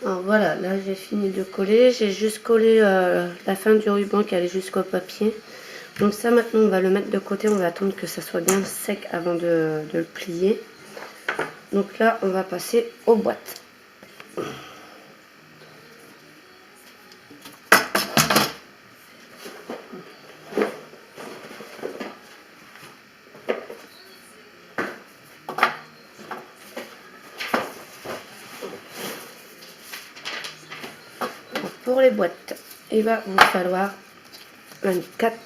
Alors voilà, là j'ai fini de coller, j'ai juste collé la fin du ruban qui allait jusqu'au papier. Donc ça maintenant on va le mettre de côté, on va attendre que ça soit bien sec avant de le plier. Donc là on va passer aux boîtes. Pour les boîtes, il va vous falloir 24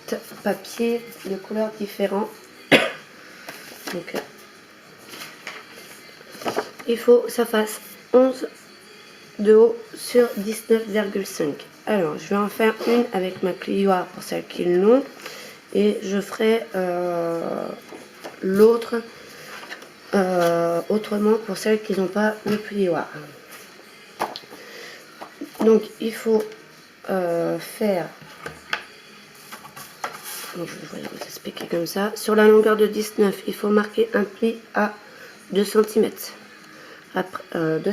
papiers de couleurs différentes. Donc, il faut que ça fasse 11 de haut sur 19,5. Alors, je vais en faire une avec ma plioire pour celles qui l'ont. Et je ferai l'autre autrement pour celles qui n'ont pas le plioir. Donc, il faut faire... Donc, je vais vous expliquer comme ça. Sur la longueur de 19, il faut marquer un pli à 2 cm. Après, 2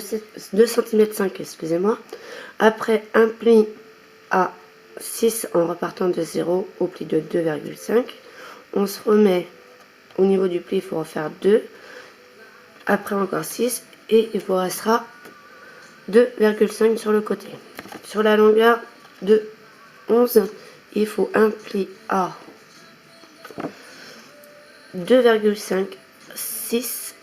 cm 5, excusez-moi. Après, un pli à 6 en repartant de 0 au pli de 2,5. On se remet au niveau du pli, il faut refaire 2. Après encore 6 et il vous restera 2,5 sur le côté. Sur la longueur de 11, il faut un pli à 2,5, 6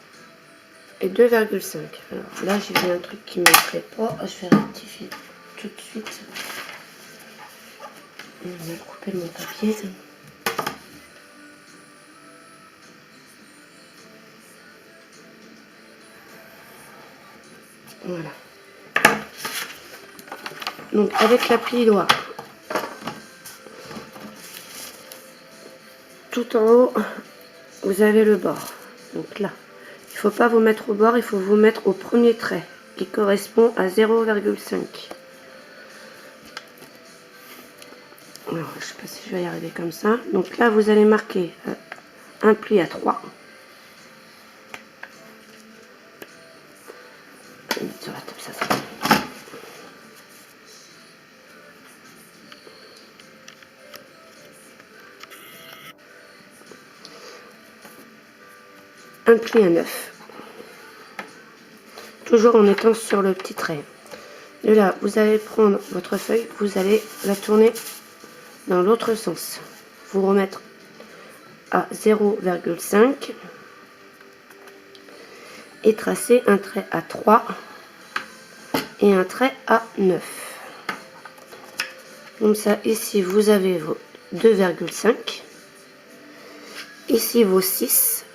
et 2,5. Alors là, j'ai vu un truc qui ne me plaît pas. Je vais rectifier tout de suite. Je vais couper mon papier. Voilà. Donc avec la plioire, tout en haut, vous avez le bord. Donc là, il ne faut pas vous mettre au bord, il faut vous mettre au premier trait qui correspond à 0,5. Alors, je ne sais pas si je vais y arriver comme ça. Donc là, vous allez marquer un pli à 3. Je vais mettre sur la table, ça sera. Un pli à 9. Toujours en étant sur le petit trait. De là, vous allez prendre votre feuille, vous allez la tourner dans l'autre sens. Vous remettre à 0,5 et tracer un trait à 3 et un trait à 9. Comme ça, ici, vous avez vos 2,5. Ici, vos 6.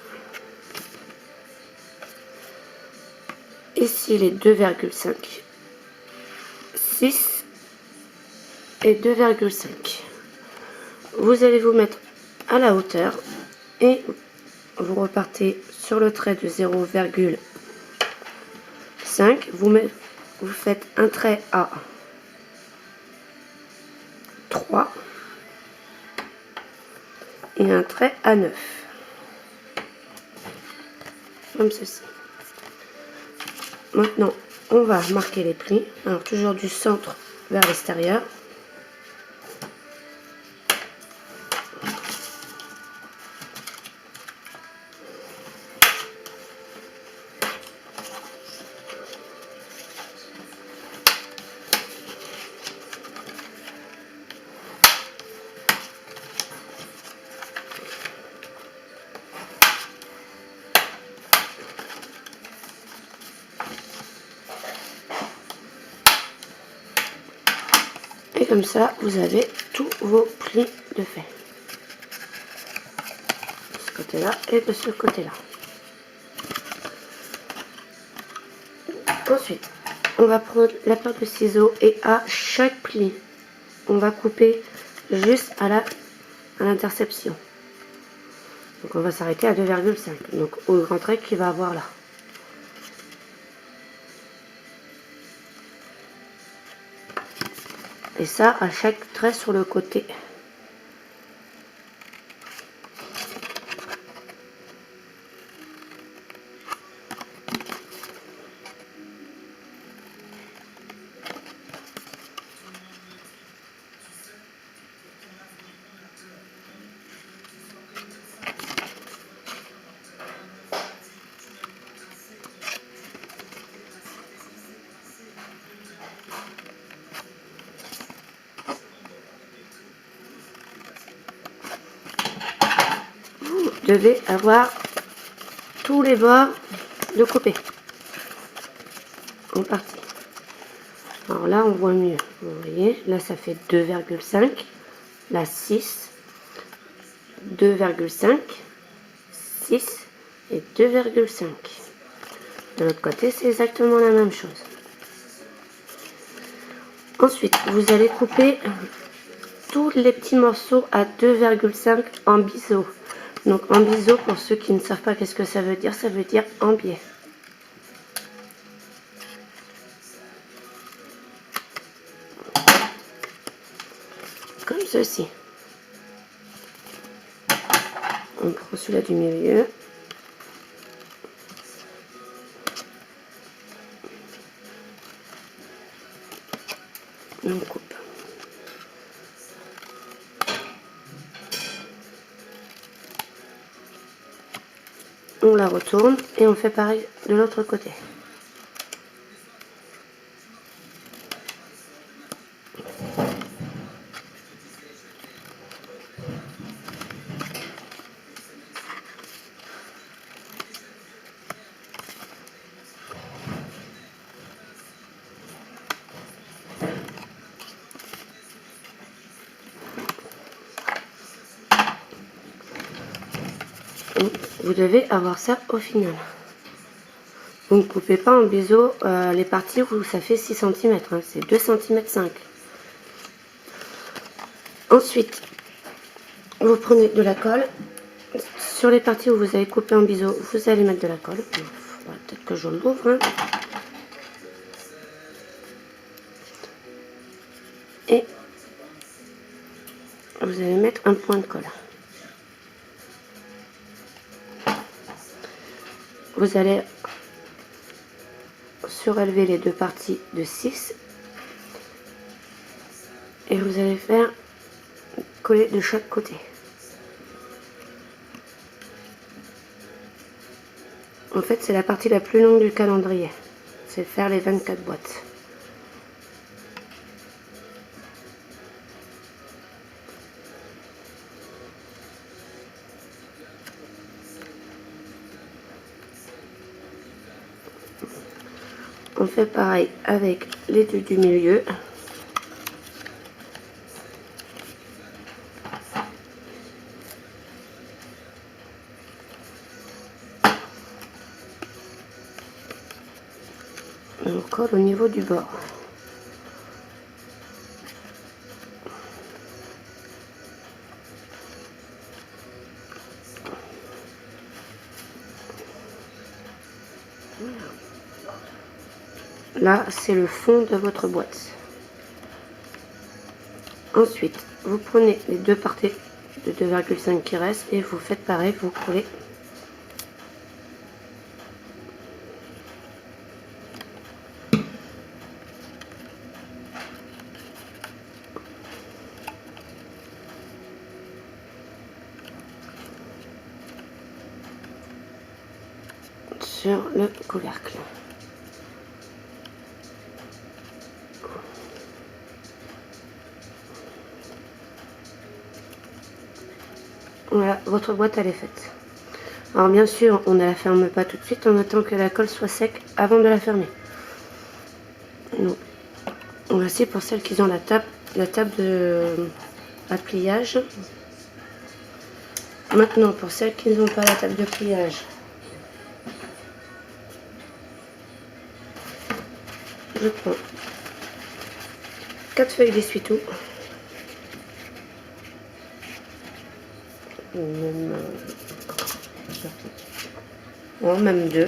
Ici, les 2,5. 6 et 2,5. Vous allez vous mettre à la hauteur et vous repartez sur le trait de 0,5. Vous faites un trait à 3 et un trait à 9. Comme ceci. Maintenant, on va marquer les plis. Alors, toujours du centre vers l'extérieur. Et comme ça, vous avez tous vos plis de fait. De ce côté-là et de ce côté-là. Ensuite, on va prendre la paire de ciseaux et à chaque pli, on va couper juste à l'interception. Donc on va s'arrêter à 2,5. Donc au grand trait qu'il va avoir là. Et ça à chaque trait sur le côté. devez avoir tous les bords de couper en partie. Alors là, on voit mieux. Vous voyez, là, ça fait 2,5. Là, 6. 2,5. 6 et 2,5. De l'autre côté, c'est exactement la même chose. Ensuite, vous allez couper tous les petits morceaux à 2,5 en biseau. Donc en biseau, pour ceux qui ne savent pas qu'est-ce que ça veut dire en biais. Comme ceci. On prend celui-là du milieu. Et on coupe. On la retourne et on fait pareil de l'autre côté. Vous devez avoir ça au final. Vous ne coupez pas en biseau les parties où ça fait 6 cm, hein, c'est 2,5 cm. Ensuite, vous prenez de la colle. Sur les parties où vous avez coupé en biseau, vous allez mettre de la colle. Peut-être que je l'ouvre. Hein. Et vous allez mettre un point de colle. Vous allez surélever les deux parties de 6 et vous allez faire coller de chaque côté. En fait, c'est la partie la plus longue du calendrier. C'est faire les 24 boîtes. On fait pareil avec les deux du milieu. Et on colle au niveau du bord. Là, c'est le fond de votre boîte. Ensuite, vous prenez les deux parties de 2,5 qui restent et vous faites pareil, vous collez. Sur le couvercle. Voilà, votre boîte elle est faite. Alors bien sûr, on ne la ferme pas tout de suite, on attend que la colle soit sec avant de la fermer. Donc, voici pour celles qui ont la table à pliage. Maintenant, pour celles qui n'ont pas la table de pliage, je prends 4 feuilles d'essuie-tout. Même 2.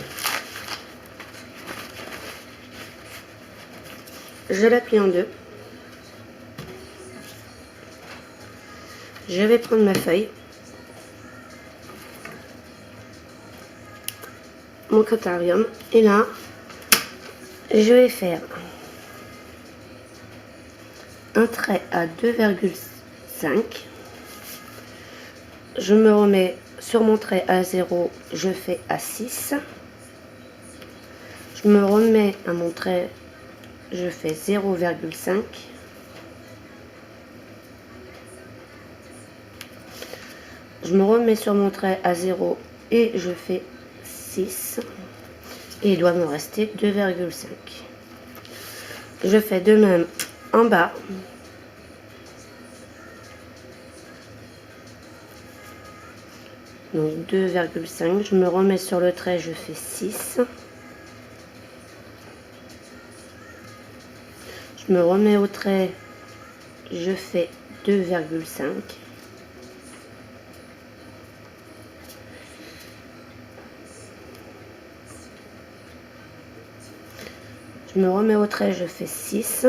Je la plie en deux. Je vais prendre ma feuille, mon cotarium, et là, je vais faire un trait à 2,5. Je me remets sur mon trait à 0, je fais à 6. Je me remets à mon trait, je fais 0,5. Je me remets sur mon trait à 0 et je fais 6. Et il doit me rester 2,5. Je fais de même en bas. Donc 2,5. Je me remets sur le trait, je fais 6. Je me remets au trait, je fais 2,5. Je me remets au trait, je fais 6.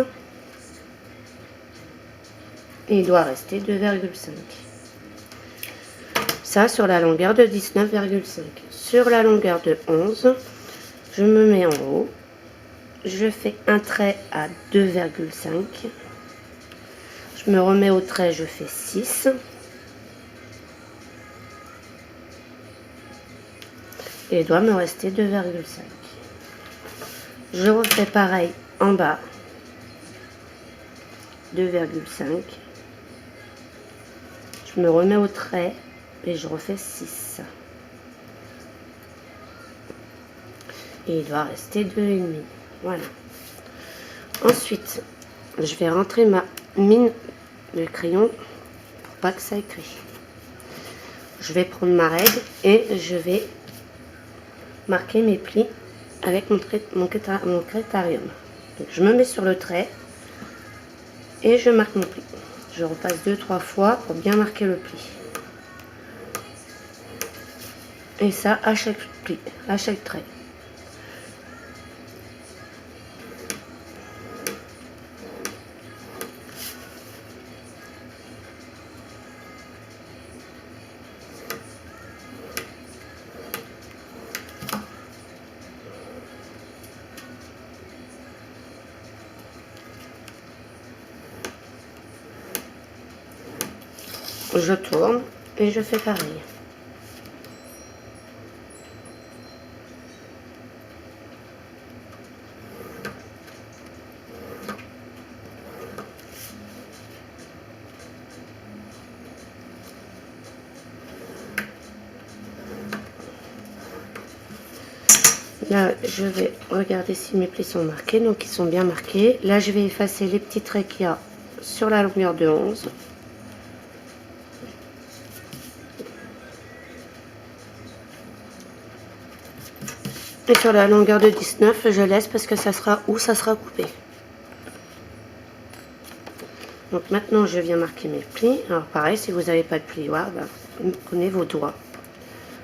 Et il doit rester 2,5. Ça sur la longueur de 19,5. Sur la longueur de 11, je me mets en haut. Je fais un trait à 2,5. Je me remets au trait, je fais 6. Et il doit me rester 2,5. Je refais pareil en bas. 2,5. Je me remets au trait et je refais 6. Et il doit rester 2,5. Voilà. Ensuite, je vais rentrer ma mine de crayon pour pas que ça écrit. Je vais prendre ma règle et je vais marquer mes plis avec mon critérium. Donc je me mets sur le trait et je marque mon pli. Je repasse 2-3 fois pour bien marquer le pli. Et ça à chaque pli, à chaque trait. Je tourne et je fais pareil. Là, je vais regarder si mes plis sont marqués. Donc, ils sont bien marqués. Là, je vais effacer les petits traits qu'il y a sur la longueur de 11. Et sur la longueur de 19, je laisse parce que ça sera où ça sera coupé. Donc maintenant, je viens marquer mes plis. Alors pareil, si vous n'avez pas de plioir, vous prenez vos doigts.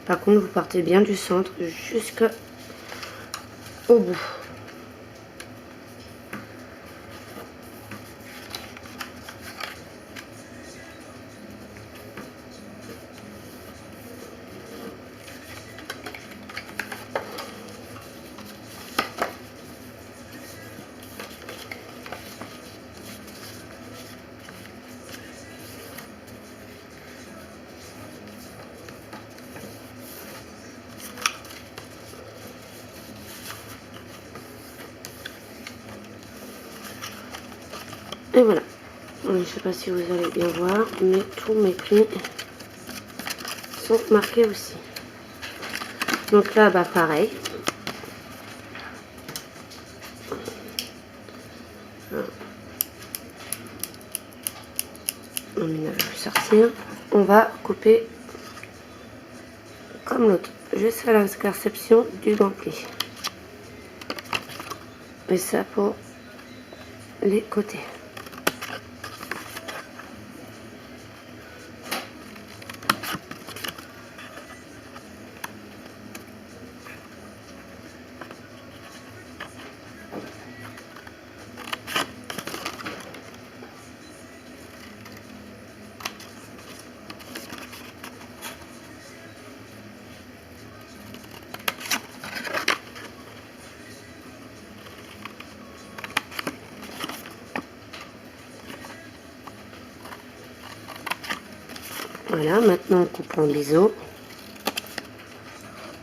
Par contre, vous partez bien du centre jusqu'au bout. Et voilà. Je ne sais pas si vous allez bien voir, mais tous mes plis sont marqués aussi. Donc là, pareil. On ne va plus sortir. On va couper comme l'autre, jusqu'à l'intersection du pli. Et ça pour les côtés. Voilà, maintenant on coupe en biseau.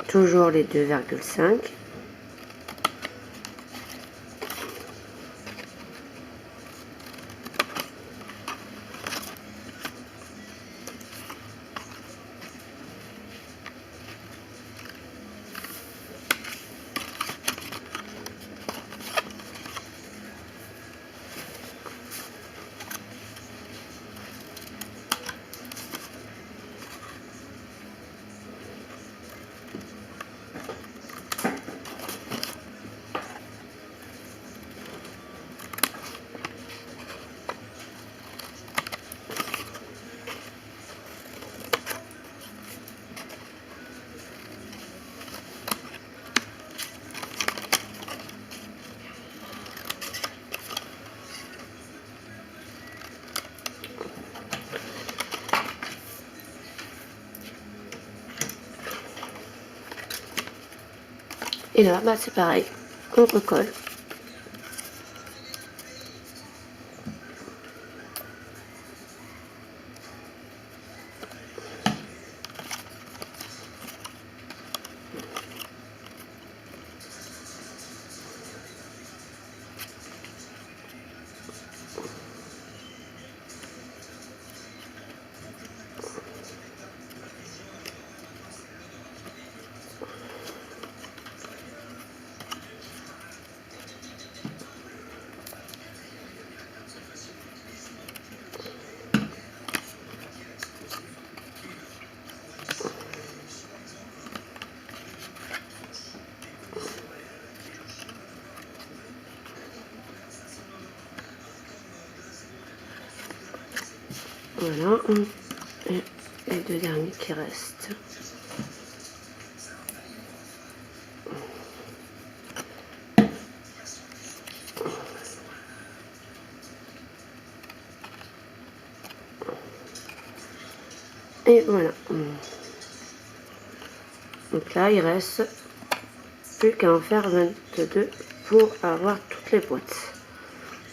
Toujours les 2,5. Et là, bah, c'est pareil, on recolle. Voilà, et les deux derniers qui restent. Et voilà. Donc là, il reste plus qu'à en faire 22 pour avoir toutes les boîtes.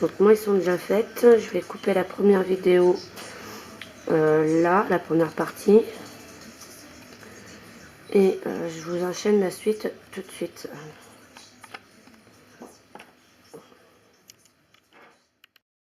Donc moi, ils sont déjà faites. Je vais couper la première vidéo là, la première partie. Et je vous enchaîne la suite tout de suite.